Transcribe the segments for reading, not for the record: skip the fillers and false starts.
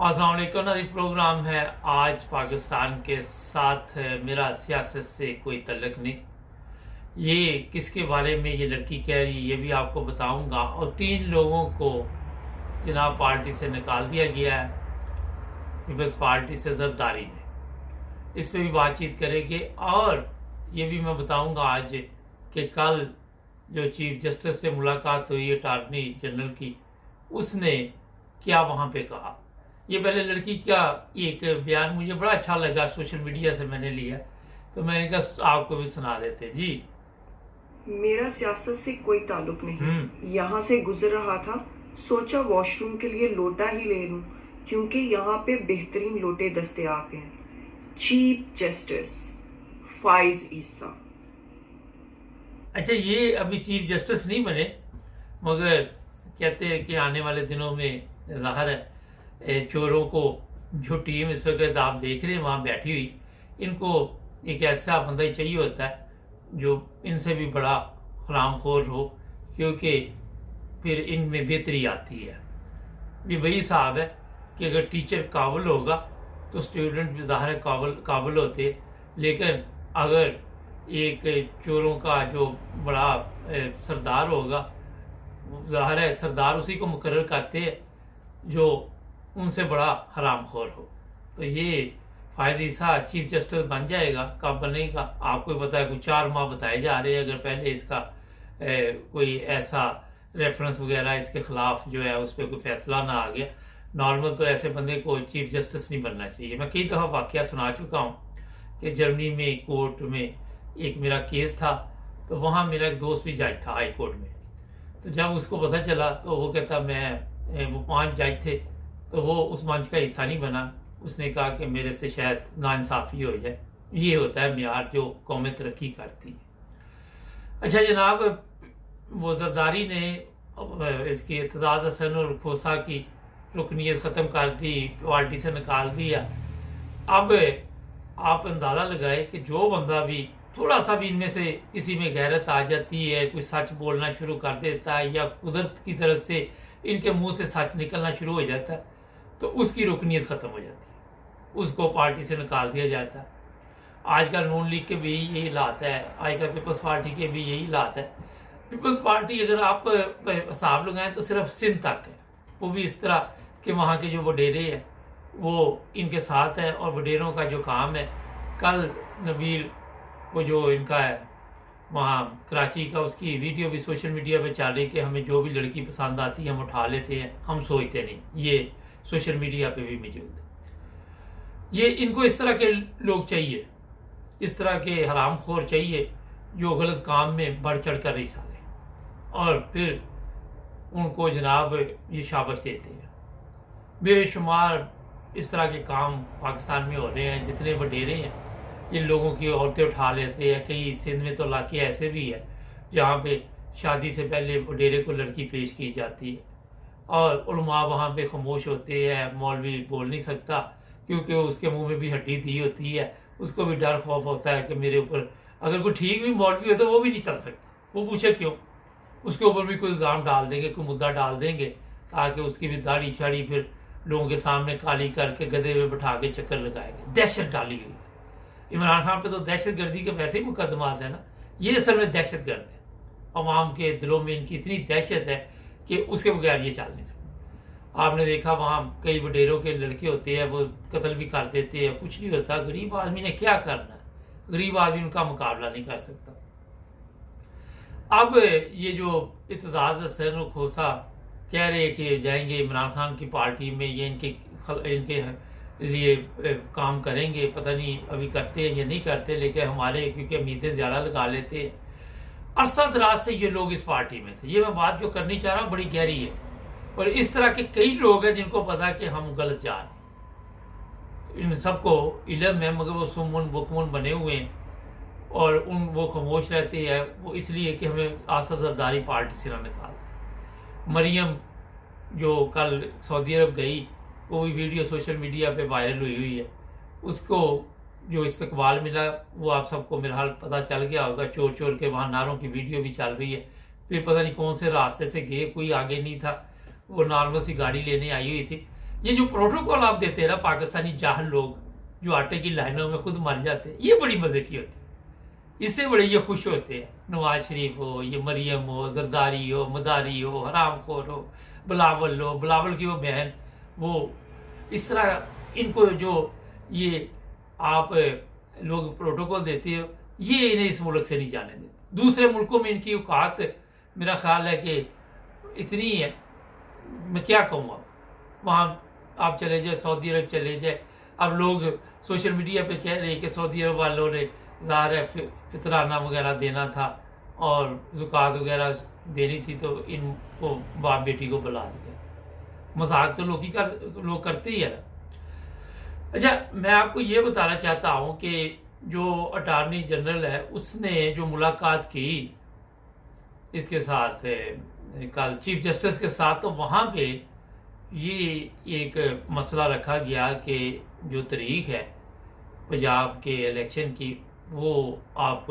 अस्सलाम वालेकुम। नाज़रीन, प्रोग्राम है आज पाकिस्तान के साथ मेरा सियासत से कोई तल्लक नहीं। ये किसके बारे में ये लड़की कह रही है ये भी आपको बताऊंगा। और 3 लोगों को जनाब पार्टी से निकाल दिया गया है पीपल्स पार्टी से जरदारी ने, इस पर भी बातचीत करेंगे। और ये भी मैं बताऊंगा आज कि कल जो चीफ जस्टिस से मुलाकात हुई अटॉर्नी जनरल की, उसने क्या वहाँ पे कहा। ये पहले लड़की का एक बयान मुझे बड़ा अच्छा लगा, सोशल मीडिया से मैंने लिया, तो मैंने कहा आपको भी सुना देते। जी, मेरा सियासत से कोई ताल्लुक नहीं। यहाँ से गुजर रहा था, सोचा वॉशरूम के लिए लोटा ही ले लूं, क्योंकि यहाँ पे बेहतरीन लोटे दस्तयाब हैं। चीफ जस्टिस फाइज ईसा। अच्छा, ये अभी चीफ जस्टिस नहीं बने, मगर कहते हैं कि आने वाले दिनों में ज़ाहिर है चोरों को, जो टीम इस वक्त आप देख रहे हैं वहाँ बैठी हुई, इनको एक ऐसा बंदा ही चाहिए होता है जो इनसे भी बड़ा हरामखोर हो, क्योंकि फिर इनमें बेहतरी आती है। ये वही साहब है कि अगर टीचर काबिल होगा तो स्टूडेंट भी ज़ाहिर काबिल होते, लेकिन अगर एक चोरों का जो बड़ा सरदार होगा, ज़ाहिर है सरदार उसी को मुकर्रर करते हैं जो उनसे बड़ा हरामखोर हो। तो ये फायज ईसा चीफ जस्टिस बन जाएगा। कब बनेगा आपको पता है, कुछ 4 माह बताए जा रहे हैं। अगर पहले इसका कोई ऐसा रेफरेंस वगैरह इसके खिलाफ जो है उस पर कोई फैसला ना आ गया, नॉर्मल तो ऐसे बंदे को चीफ जस्टिस नहीं बनना चाहिए। मैं कई दफ़ा वाकया सुना चुका हूँ कि जर्मनी में कोर्ट में एक मेरा केस था, तो वहाँ मेरा एक दोस्त भी जज था हाई कोर्ट में। तो जब उसको पता चला तो वो कहता वो 5 जज थे, तो वो उस मंच का हिस्सा नहीं बना। उसने कहा कि मेरे से शायद नाइंसाफ़ी हो जाए। ये होता है म्यार जो कौमें तरक्की करती है। अच्छा जनाब, वो जरदारी ने इसकी एतजाज़ हसन और खोसा की रुकनीत ख़त्म कर दी, पार्टी से निकाल दिया। अब आप अंदाज़ा लगाए कि जो बंदा भी थोड़ा सा भी इनमें से किसी में गैरत आ जाती है, कोई सच बोलना शुरू कर देता है, या कुदरत की तरफ से इनके मुंह से सच निकलना शुरू हो जाता है, तो उसकी रुकनीत ख़त्म हो जाती है, उसको पार्टी से निकाल दिया जाता है। आजकल नून लीग के भी यही हालात है, आजकल पीपल्स पार्टी के भी यही हालात है। पीपल्स पार्टी अगर आप हिसाब लगाएं तो सिर्फ सिंध तक है, वो भी इस तरह कि वहाँ के जो वडेरे हैं वो इनके साथ है, और वडेरों का जो काम है, कल नबील वो जो इनका है वहाँ कराची का, उसकी वीडियो भी सोशल मीडिया पे चल रही कि हमें जो भी लड़की पसंद आती है हम उठा लेते हैं, हम सोचते नहीं। ये सोशल मीडिया पे भी मौजूद है। ये इनको इस तरह के लोग चाहिए, इस तरह के हरामखोर चाहिए जो गलत काम में बढ़ चढ़ कर हिस्सा लें, और फिर उनको जनाब ये शाबाश देते हैं। बेशुमार इस तरह के काम पाकिस्तान में हो रहे हैं। जितने वडेरे हैं इन लोगों की औरतें उठा लेते हैं। कई सिंध में तो इलाके ऐसे भी है जहाँ पे शादी से पहले वडेरे को लड़की पेश की जाती है, और उलमा वहाँ पे खामोश होते हैं। मौलवी बोल नहीं सकता क्योंकि उसके मुंह में भी हड्डी दी होती है, उसको भी डर खौफ होता है कि मेरे ऊपर अगर कोई ठीक भी मौलवी हो तो वो भी नहीं चल सकता। वो पूछे क्यों, उसके ऊपर भी कोई इल्ज़ाम डाल देंगे, कोई मुद्दा डाल देंगे, ताकि उसकी भी दाढ़ी शाड़ी फिर लोगों के सामने काली करके गधे में बैठा के चक्कर लगाएंगे। दहशत डाली हुई है। इमरान खान पे तो दहशत गर्दी के वैसे ही मुकदमात है ना, ये असल में दहशत गर्द है। अवाम के दिलों में इनकी इतनी दहशत है कि उसके बगैर ये चल नहीं सकता। आपने देखा वहाँ कई वडेरों के लड़के होते हैं, वो कत्ल भी कर देते हैं, कुछ नहीं होता। गरीब आदमी ने क्या करना, गरीब आदमी उनका मुकाबला नहीं कर सकता। अब ये जो इत्तेजाज हसन और खोसा कह रहे कि जाएंगे इमरान खान की पार्टी में, ये इनके लिए काम करेंगे, पता नहीं अभी करते हैं या नहीं करते, लेकिन हमारे क्योंकि उम्मीदें ज़्यादा लगा लेते हैं। अरसा दराज से ये लोग इस पार्टी में थे। ये मैं बात जो करनी चाह रहा हूँ बड़ी गहरी है, और इस तरह के कई लोग हैं जिनको पता है कि हम गलत जा रहे हैं। इन सबको इल्म है, मगर वो सुमन बुकमन बने हुए हैं, और वो खामोश रहते हैं। वो इसलिए कि हमें आसफ जरदारी पार्टी से ना निकाल। मरियम जो कल सऊदी अरब गई, वो भी वीडियो सोशल मीडिया पे वायरल हुई है। उसको जो इस्तकबाल मिला वो आप सबको मेरा हाल पता चल गया होगा। चोर चोर के वहाँ नारों की वीडियो भी चल रही है। फिर पता नहीं कौन से रास्ते से गए, कोई आगे नहीं था, वो नॉर्मल सी गाड़ी लेने आई हुई थी। ये जो प्रोटोकॉल आप देते हैं ना पाकिस्तानी जाहल लोग जो आटे की लाइनों में खुद मर जाते हैं, ये बड़ी मजे की होती है। इससे बड़े ये खुश होते हैं। नवाज शरीफ हो, ये मरियम हो, जरदारी हो, मदारी हो, हरामखोर हो, बिलावल हो, बिलावल की वो बहन, वो इस तरह इनको जो ये आप लोग प्रोटोकॉल देते हो, ये इन्हें इस मुल्क से नहीं जाने देते। दूसरे मुल्कों में इनकी औकात मेरा ख्याल है कि इतनी है, मैं क्या कहूँगा। वहाँ आप चले जाए, सऊदी अरब चले जाए, अब लोग सोशल मीडिया पे कह रहे हैं कि सऊदी अरब वालों ने ज़ाहिर है फितराना वगैरह देना था और ज़ुकात वगैरह देनी थी, तो इनको बाप बेटी को बुला दिया। मजाक तो लोग करते ही है ना। अच्छा, मैं आपको ये बताना चाहता हूँ कि जो अटॉर्नी जनरल है उसने जो मुलाकात की इसके साथ कल चीफ जस्टिस के साथ, तो वहाँ पे ये एक मसला रखा गया कि जो तारीख है पंजाब के इलेक्शन की, वो आप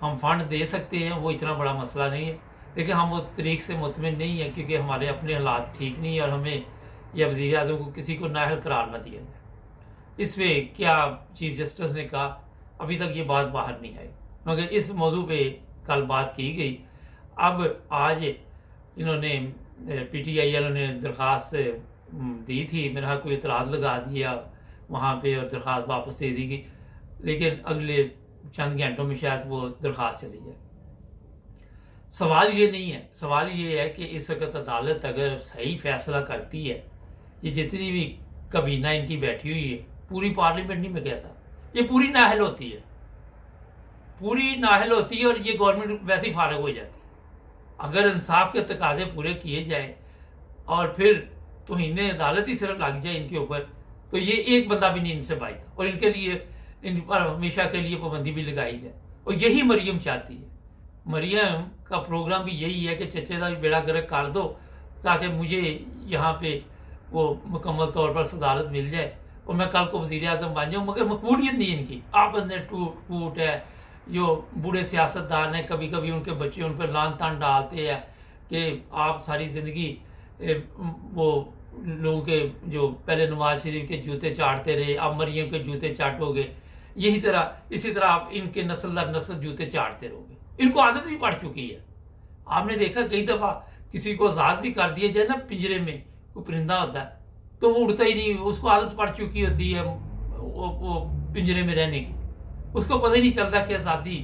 हम फंड दे सकते हैं, वो इतना बड़ा मसला नहीं है, लेकिन हम वो तारीख से मुतमिन नहीं है क्योंकि हमारे अपने हालात ठीक नहीं है और हमें या वज़ीर आज़म को किसी को नाअहल करार ना दिया जाए। इसमें क्या चीफ जस्टिस ने कहा, अभी तक ये बात बाहर नहीं आई, मगर इस मौजू पे कल बात की गई। अब आज इन्होंने PTI वालों ने दरख्वास्त दी थी, मेरा कोई इतराज़ लगा दिया वहाँ पे और दरख्वास्त वापस दे दी गई, लेकिन अगले चंद घंटों में शायद वो दरख्वास्त चली जाए। सवाल ये नहीं है, सवाल ये है कि इस वक्त अदालत अगर सही फैसला करती है, ये जितनी भी कबीना इनकी बैठी हुई है, पूरी पार्लियामेंट नहीं, मैं कहता ये पूरी नाहल होती है, पूरी नाहल होती है और ये गवर्नमेंट वैसे ही फारग हो जाती है। अगर इंसाफ के तकाजे पूरे किए जाए और फिर तो इन्हें अदालत ही सिर्फ लग जाए इनके ऊपर, तो ये एक बंदा भी नहीं इनसे बाइता और इनके लिए इन पर हमेशा के लिए पाबंदी भी लगाई जाए। और यही मरियम चाहती है। मरियम का प्रोग्राम भी यही है कि चचे का भी बेड़ा गर्क कर दो ताकि मुझे यहाँ पे वो मुकम्मल तौर पर सदारत मिल जाए और मैं कल को वज़ीर आज़म बन जाऊँ। मगर मकबूलियत नहीं इनकी, आपस में टूट फूट है। जो बूढ़े सियासतदान हैं, कभी कभी उनके बच्चे उन पर लान तान डालते हैं कि आप सारी ज़िंदगी वो लोगों के जो पहले नवाज शरीफ के जूते चाटते रहे, अब मरियम के जूते चाटोगे, यही तरह इसी तरह आप इनके नस्ल दर नस्ल जूते चाटते रहोगे। इनको आदत भी पड़ चुकी है। आपने देखा कई दफ़ा किसी को आज़ाद भी कर दिया जाए ना, पिंजरे में कोई परिंदा होता है तो वो उड़ता ही नहीं, उसको आदत पड़ चुकी होती है वो पिंजरे में रहने की, उसको पता ही नहीं चलता कि आज़ादी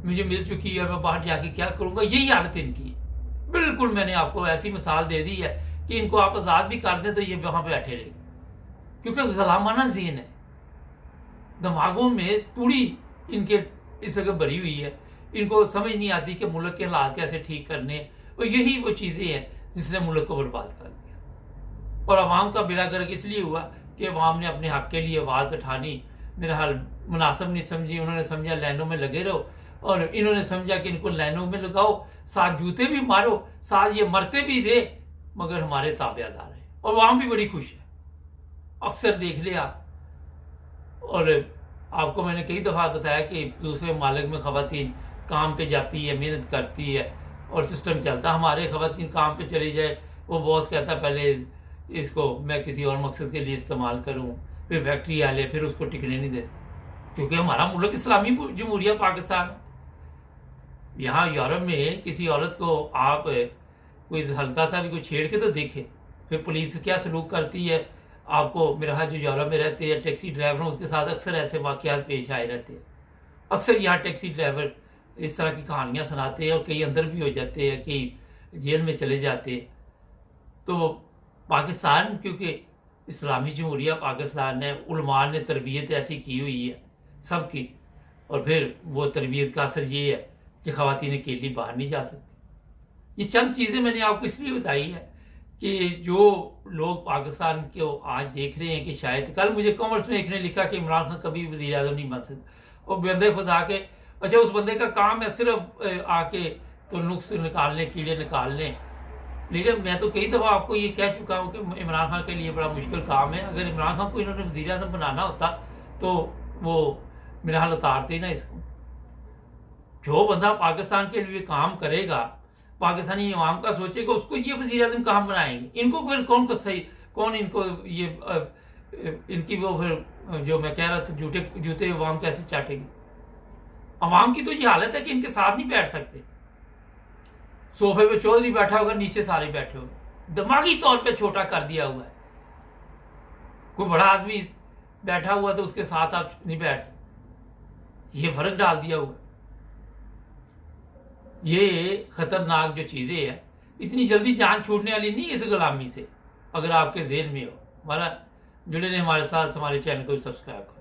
मुझे मिल चुकी है और मैं बाहर जाके क्या करूंगा। यही आदत इनकी है। बिल्कुल मैंने आपको ऐसी मिसाल दे दी है कि इनको आप आज़ाद भी कर दें तो ये वहां पे बैठे रहेंगे, क्योंकि गुलामाना ज़हन है, दिमागों में तूड़ी इनके इस जगह भरी हुई है। इनको समझ नहीं आती कि मुल्क के हालात कैसे ठीक करने हैं, और यही वो चीज़ें हैं जिसने मुल्क को बर्बाद कर दिया। और अवाम का बेड़ा गर्क इसलिए हुआ कि अवाम ने अपने हक के लिए आवाज़ उठानी मेरा हाल मुनासिब नहीं समझी। उन्होंने समझा लाइनों में लगे रहो, और इन्होंने समझा कि इनको लाइनों में लगाओ, साथ जूते भी मारो, साथ ये मरते भी दे, मगर हमारे ताबेदार है। और अवाम भी बड़ी खुश है। अक्सर देख लिया, और आपको मैंने कई दफ़ा बताया कि दूसरे मालिक में ख़वातीन काम पे जाती है, मेहनत करती है और सिस्टम चलता। हमारे ख़वातीन काम पे चली जाए, वो बॉस कहता पहले इसको मैं किसी और मकसद के लिए इस्तेमाल करूँ, फिर फैक्ट्री वाले फिर उसको टिकने नहीं देते, क्योंकि हमारा मुल्क इस्लामी जमहूरिया पाकिस्तान है। यहाँ यूरोप में किसी औरत को आप कोई हल्का सा भी कोई छेड़ के तो देखे, फिर पुलिस क्या सलूक करती है। आपको मेरा हाथ जो यूरोप में रहते हैं टैक्सी ड्राइवरों, उसके साथ अक्सर ऐसे वाक़यात पेश आए रहते हैं। अक्सर यहाँ टैक्सी ड्राइवर इस तरह की कहानियाँ सुनाते हैं और कई अंदर भी हो जाते हैं, कई जेल में चले जाते हैं। तो पाकिस्तान क्योंकि इस्लामी जमहूरिया पाकिस्तान है, उलमा ने तरबियत ऐसी की हुई है सबकी, और फिर वो तरबियत का असर ये है कि ख़वातीन अकेली बाहर नहीं जा सकती। ये चंद चीज़ें मैंने आपको इसलिए बताई है कि जो लोग पाकिस्तान को आज देख रहे हैं कि शायद कल मुझे कॉमर्स में एक ने लिखा कि इमरान खान कभी वज़ीर आज़म नहीं बन सकता, और बंदे खुदा के अच्छा उस बंदे का काम है सिर्फ आके तो नुक्स निकालने, कीड़े निकालने। लेकिन मैं तो कई दफ़ा आपको ये कह चुका हूँ कि इमरान खान के लिए बड़ा मुश्किल काम है। अगर इमरान खान को इन्होंने वज़ीर आज़म बनाना होता तो वो मेरा हाल उतारते ही ना इसको। जो बंदा पाकिस्तान के लिए काम करेगा, पाकिस्तानी अवाम का सोचेगा, उसको ये वज़ीर आज़म कहाँ बनाएंगे। इनको फिर कौन को सही कौन इनको ये इनकी वो फिर जो मैं कह रहा था जूते अवाम कैसे चाटेगी। अवाम की तो ये हालत है कि इनके साथ नहीं बैठ सकते। सोफे पे चौधरी बैठा होगा, नीचे सारे बैठे होंगे, दिमागी तौर पे छोटा कर दिया हुआ है। कोई बड़ा आदमी बैठा हुआ तो उसके साथ आप नहीं बैठ सकते, ये फर्क डाल दिया हुआ। ये खतरनाक जो चीजें हैं, इतनी जल्दी जान छूटने वाली नहीं इस गुलामी से। अगर आपके जेहन में हो वाला जुड़े रहे हमारे साथ, हमारे चैनल को सब्सक्राइब करो।